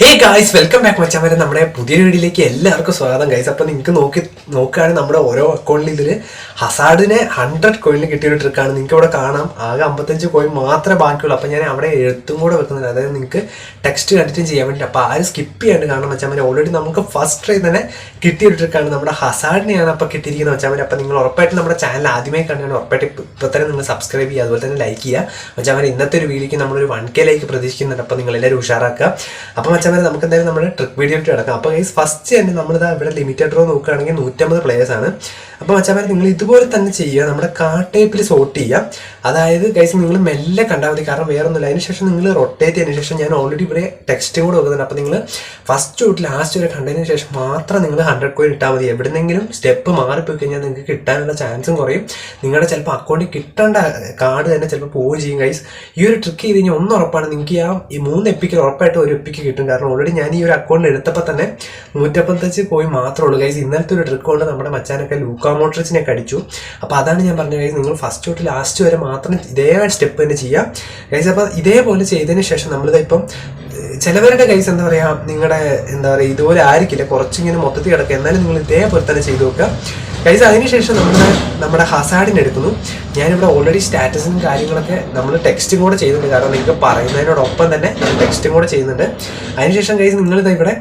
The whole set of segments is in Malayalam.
ഹേ ഗായ്സ്, വെൽക്കം ബാക്ക് മച്ചാൻ. നമ്മുടെ പുതിയ വീഡിയോയിലേക്ക് എല്ലാവർക്കും സ്വാഗതം ഗൈസ്. അപ്പോൾ നിങ്ങൾക്ക് നോക്കുകയാണെങ്കിൽ നമ്മുടെ ഓരോ അക്കൗണ്ടിൽ ഇതിൽ ഹസാർഡിനെ 100 കോയിനിൽ കിട്ടിയൊരു ട്രിക്കാണ്. നിങ്ങൾക്ക് ഇവിടെ കാണാം, ആകെ 55 കോയിൻ മാത്രമേ ബാക്കിയുള്ളൂ. അപ്പോൾ ഞാൻ അവിടെ എഴുത്തും കൂടെ വെക്കുന്നുണ്ട്, അതായത് നിങ്ങൾക്ക് ടെക്സ്റ്റ് കണ്ടിട്ടും ചെയ്യാൻ വേണ്ടി. അപ്പോൾ ആരും സ്കിപ്പ് ചെയ്യാണ്ട് കാണാൻ മച്ചാൻ. ഓൾറെഡി നമുക്ക് ഫസ്റ്റ് ട്രൈ തന്നെ കിട്ടിയൊരു ട്രിക്കാണ്. നമ്മുടെ ഹസാർഡിനെയാണ് അപ്പോൾ കിട്ടിയിരിക്കുന്നത് മച്ചാൻ. അപ്പോൾ നിങ്ങൾ ഉറപ്പായിട്ട് നമ്മുടെ ചാനൽ ആദ്യമായി കണ്ടാണ് ഉറപ്പായിട്ട് ഇപ്പോൾ തന്നെ നിങ്ങൾ സബ്സ്ക്രൈബ് ചെയ്യുക, അതുപോലെ തന്നെ ലൈക്ക് ചെയ്യുക മച്ചാൻ. ഇന്നത്തെ ഒരു വീഡിയോക്ക് നമ്മളൊരു 1K ലൈക്ക് പ്രതീക്ഷിക്കുന്നുണ്ട്. അപ്പോൾ നിങ്ങൾ എല്ലാവരും ഉഷാറാക്കുക. അപ്പോൾ മച്ചാൻ നമുക്ക് എന്തായാലും നമ്മുടെ ട്രിക്ക് വീഡിയോ കിടക്കാം. അപ്പോൾ ഗൈസ് ഫസ്റ്റ് തന്നെ നമ്മളിതാ ഇവിടെ ലിമിറ്റഡ് ഡ്രോ നോക്കുകയാണെങ്കിൽ 150 പ്ലേയേഴ്സ് ആണ്. അപ്പോൾ മച്ചാമാർ നിങ്ങൾ ഇതുപോലെ തന്നെ ചെയ്യുക, നമ്മുടെ കാർഡ് ടൈപ്പിൽ സോർട്ട് ചെയ്യുക. അതായത് ഗൈസ് നിങ്ങൾ മെല്ലെ കണ്ടാൽ മതി, കാരണം വേറെ ഒന്നുമില്ല. അതിനുശേഷം നിങ്ങൾ റൊട്ടേറ്റ് ചെയ്തതിന് ശേഷം ഞാൻ ഓൾറെഡി ഇവിടെ ടെക്സ്റ്റും കൂടെ വെക്കുന്നുണ്ട്. അപ്പോൾ നിങ്ങൾ ഫസ്റ്റ് തൊട്ട് ലാസ്റ്റ് വരെ കണ്ടതിന് ശേഷം മാത്രം നിങ്ങൾ 100 കോയിൻ ഇട്ടാൽ മതി. എവിടെന്നെങ്കിലും സ്റ്റെപ്പ് മാറിപ്പോയി കഴിഞ്ഞാൽ നിങ്ങൾക്ക് കിട്ടാനുള്ള ചാൻസും കുറയും. നിങ്ങളുടെ ചിലപ്പോൾ അക്കൗണ്ടിൽ കിട്ടേണ്ട കാർഡ് തന്നെ ചിലപ്പോൾ പോവുകയും ചെയ്യും ഗൈസ്. ഈ ഒരു ട്രിക്ക് ചെയ്ത് കഴിഞ്ഞാൽ ഒന്ന് ഉറപ്പാണ്, നിങ്ങൾക്ക് ഈ 3 എപ്പിക്ക് ഉറപ്പായിട്ട് ഒരു എപ്പിക്ക് കിട്ടും. കാരണം ഓൾറെഡി ഞാൻ ഈ ഒരു അക്കൗണ്ടിൽ എടുത്തപ്പോൾ തന്നെ 155 കോയിൻ മാത്രമേ ഉള്ളൂ ഗൈസ്. ഇന്നലത്തെ ഒരു ട്രിക്ക് കൊണ്ട് നമ്മുടെ മച്ചാനൊക്കെ ലൂക്കാ മോഡ്രിച്ചിനെയൊക്കെ അടിച്ചു. അപ്പോൾ അതാണ് ഞാൻ പറഞ്ഞത് ഗൈസ്, നിങ്ങൾ ഫസ്റ്റ് തൊട്ട് ലാസ്റ്റ് വരെ മാത്രം ഇതേ സ്റ്റെപ്പ് തന്നെ ചെയ്യുക ഗൈസ്. അപ്പോൾ ഇതേപോലെ ചെയ്തതിന് ശേഷം നമ്മളിതിപ്പം ചിലവരുടെ ഗൈസ് എന്താ പറയുക, നിങ്ങളുടെ എന്താ പറയുക ഇതുപോലെ ആയിരിക്കില്ല, കുറച്ചിങ്ങനെ മൊത്തത്തിൽ കിടക്കുക. എന്നാലും നിങ്ങൾ ഇതേപോലെ തന്നെ ചെയ്ത് നോക്കുക ഗൈസ്. അതിനുശേഷം നമ്മുടെ ഹസാർഡിനെ എടുക്കുന്നു. ഞാനിവിടെ ഓൾറെഡി സ്റ്റാറ്റസും കാര്യങ്ങളൊക്കെ നമ്മൾ ടെക്സ്റ്റും കൂടെ ചെയ്യുന്നുണ്ട്, കാരണം നിങ്ങൾക്ക് പറയുന്നതിനോടൊപ്പം തന്നെ ഞാൻ ടെക്സ്റ്റും കൂടെ ചെയ്യുന്നുണ്ട്. അതിനുശേഷം ഗൈസ് നിങ്ങളിത് ഇവിടെ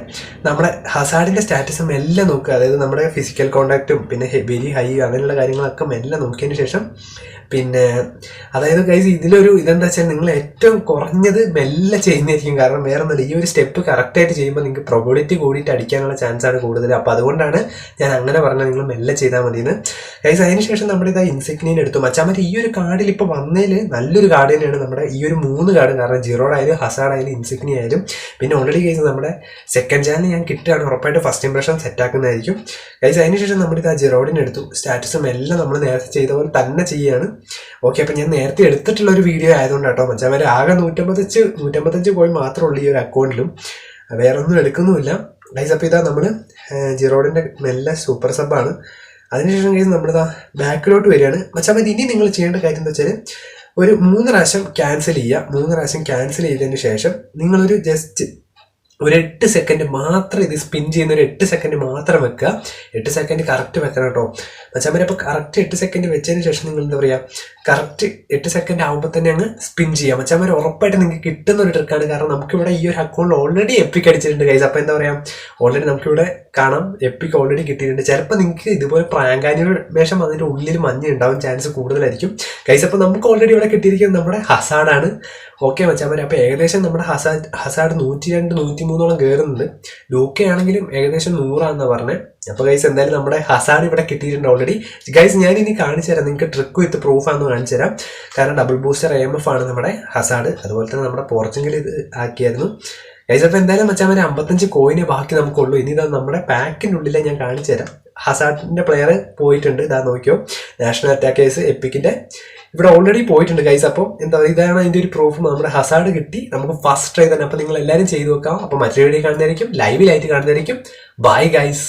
നമ്മുടെ ഹസാർഡിൻ്റെ സ്റ്റാറ്റസും എല്ലാം നോക്കുക, അതായത് നമ്മുടെ ഫിസിക്കൽ കോണ്ടാക്റ്റും പിന്നെ വെരി ഹൈ അങ്ങനെയുള്ള കാര്യങ്ങളൊക്കെ എല്ലാം നോക്കിയതിന് ശേഷം പിന്നെ അതായത് ഗൈസ് ഇതിലൊരു ഇതെന്താ വെച്ചാൽ നിങ്ങൾ ഏറ്റവും കുറഞ്ഞത് മെല്ലെ ചെയ്യുന്നതായിരിക്കും. കാരണം വേറെ ഒന്നുമില്ല, ഈ ഒരു സ്റ്റെപ്പ് കറക്റ്റായിട്ട് ചെയ്യുമ്പോൾ നിങ്ങൾക്ക് പ്രൊബിലിറ്റി കൂടിയിട്ട് അടിക്കാനുള്ള ചാൻസാണ് കൂടുതൽ. അപ്പോൾ അതുകൊണ്ടാണ് ഞാൻ അങ്ങനെ പറഞ്ഞാൽ നിങ്ങൾ മെല്ലെ ചെയ്താൽ മതിയെന്ന് ഗൈസ്. അതിനുശേഷം നമ്മുടെ ഇതാ ഇൻസിഗ്നിയൻ എടുത്തു മച്ചാൻ. ഈ ഒരു കാർഡിൽ ഇപ്പോൾ വന്നതിൽ നല്ലൊരു കാർഡ് തന്നെയാണ് നമ്മുടെ ഈ ഒരു 3 കാർഡ്. കാരണം ജിറോഡ് ആയാലും ഹസാർഡ് ആയാലും ഇൻസിഗ്നി ആയാലും പിന്നെ ഓൾറെഡി ഗൈസ് നമ്മുടെ സെക്കൻഡ് ചാനൽ ഞാൻ കിട്ടുകയാണ്, ഉറപ്പായിട്ട് ഫസ്റ്റ് ഇംപ്രഷൻ സെറ്റ് ആക്കുന്നതായിരിക്കും ഗൈസ്. അതിനുശേഷം നമ്മുടെ ഇതാ ജിറോഡിനെ എടുത്തു. സ്റ്റാറ്റസും എല്ലാം നമ്മൾ നേരത്തെ ചെയ്ത പോലെ തന്നെ ചെയ്യുകയാണ്. ഓക്കെ, അപ്പം ഞാൻ നേരത്തെ എടുത്തിട്ടുള്ള ഒരു വീഡിയോ ആയതുകൊണ്ട് കേട്ടോ മച്ചാൻ. ആകെ 155 കോയിൻ മാത്രമേ ഉള്ളൂ ഈ ഒരു അക്കൗണ്ടിലും, വേറെ ഒന്നും എടുക്കുന്നുമില്ല ഗൈസ്. അപ്പോൾ ഇതാ നമ്മൾ ജിറോഡിൻ്റെ മെല്ലെ സൂപ്പർ സബ്ബാണ്. അതിനുശേഷം ഗൈസ് നമ്മളിതാ ബാക്കിലോട്ട് വരികയാണ് മച്ചാൻ. ഇനി നിങ്ങൾ ചെയ്യേണ്ട കാര്യം എന്താ വെച്ചാൽ ഒരു 3 പ്രാവശ്യം ക്യാൻസൽ ചെയ്യുക. 3 പ്രാവശ്യം ക്യാൻസൽ ചെയ്തതിന് ശേഷം നിങ്ങളൊരു ജസ്റ്റ് ഒരു 8 സെക്കൻഡ് മാത്രം ഇത് സ്പിൻ ചെയ്യുന്ന ഒരു 8 സെക്കൻഡ് മാത്രം വെക്കുക. 8 സെക്കൻഡ് കറക്റ്റ് വെക്കണം കേട്ടോ മച്ചാൻ. അപ്പോൾ കറക്റ്റ് 8 സെക്കൻഡ് വെച്ചതിന് ശേഷം നിങ്ങൾ എന്താ പറയുക, കറക്റ്റ് 8 സെക്കൻഡ് ആകുമ്പോൾ തന്നെ അങ്ങ് സ്പിൻ ചെയ്യാം മച്ചാൻ. ഉറപ്പായിട്ട് നിങ്ങൾക്ക് കിട്ടുന്ന ഒരു ട്രിക്കാണ്. കാരണം നമുക്കിവിടെ ഈ ഒരു അക്കൗണ്ടിൽ ഓൾറെഡി എപ്പിക്ക് അടിച്ചിട്ടുണ്ട് ഗൈസ്. അപ്പോൾ എന്താ പറയുക, ഓൾറെഡി നമുക്കിവിടെ കാണാം എപ്പിക്ക് ഓൾറെഡി കിട്ടിയിട്ടുണ്ട്. ചിലപ്പോൾ നിങ്ങൾക്ക് ഇതുപോലെ പ്രാങ്കാനിമേഷൻ അതിൻ്റെ ഉള്ളിൽ മഞ്ഞ ഉണ്ടാവാൻ ചാൻസ് കൂടുതലായിരിക്കും ഗൈസ്. അപ്പോൾ നമുക്ക് ഓൾറെഡി ഇവിടെ കിട്ടിയിരിക്കുന്നത് നമ്മുടെ ഹസാർഡാണ്. ഓക്കെ മച്ചാൻ. അപ്പോൾ ഏകദേശം നമ്മുടെ ഹസാർഡ് 102 103 കയറുന്നുണ്ട്. ലൂക്ക ആണെങ്കിലും ഏകദേശം 100 പറഞ്ഞത്. അപ്പോൾ ഗൈസ് എന്തായാലും നമ്മുടെ ഹസാർഡ് ഇവിടെ കിട്ടിയിട്ടുണ്ട് ഓൾറെഡി ഗൈസ്. ഞാൻ ഇനി കാണിച്ചു തരാം നിങ്ങൾക്ക്, ട്രിക്ക് വിത്ത് പ്രൂഫാന്ന് കാണിച്ചു തരാം. കാരണം ഡബിൾ ബൂസ്റ്റർ AMF ആണ് നമ്മുടെ ഹസാർഡ്. അതുപോലെ തന്നെ നമ്മുടെ പോർച്ചുഗൽ ഇത് ആക്കിയായിരുന്നു ഗൈസ്. അപ്പോൾ എന്തായാലും മച്ചാൻ 55 കോയിനെ ബാക്കി നമുക്കുള്ളൂ. ഇനി ഇതാ നമ്മുടെ പാക്കിൻ്റെ ഉള്ളിലെ ഞാൻ കാണിച്ചു തരാം. ഹസാർഡിൻ്റെ പ്ലെയർ പോയിട്ടുണ്ട്, ഇതാ നോക്കിയോ, നാഷണൽ അറ്റാക്കേഴ്സ് എപ്പിക്കിൻ്റെ ഇവിടെ ഓൾറെഡി പോയിട്ടുണ്ട് ഗൈസ്. അപ്പോൾ എന്താ പറയുക, ഇതാണ് അതിൻ്റെ ഒരു പ്രൂഫ്. നമ്മുടെ ഹസാർഡ് കിട്ടി നമുക്ക് ഫസ്റ്റ് ട്രൈ തന്നെ. അപ്പോൾ നിങ്ങൾ എല്ലാവരും ചെയ്ത് നോക്കാം. അപ്പോൾ മറ്റൊരു വീഡിയോ കാണുന്നതായിരിക്കും, ലൈവിലായിട്ട് കാണുന്നതായിരിക്കും. Bye guys.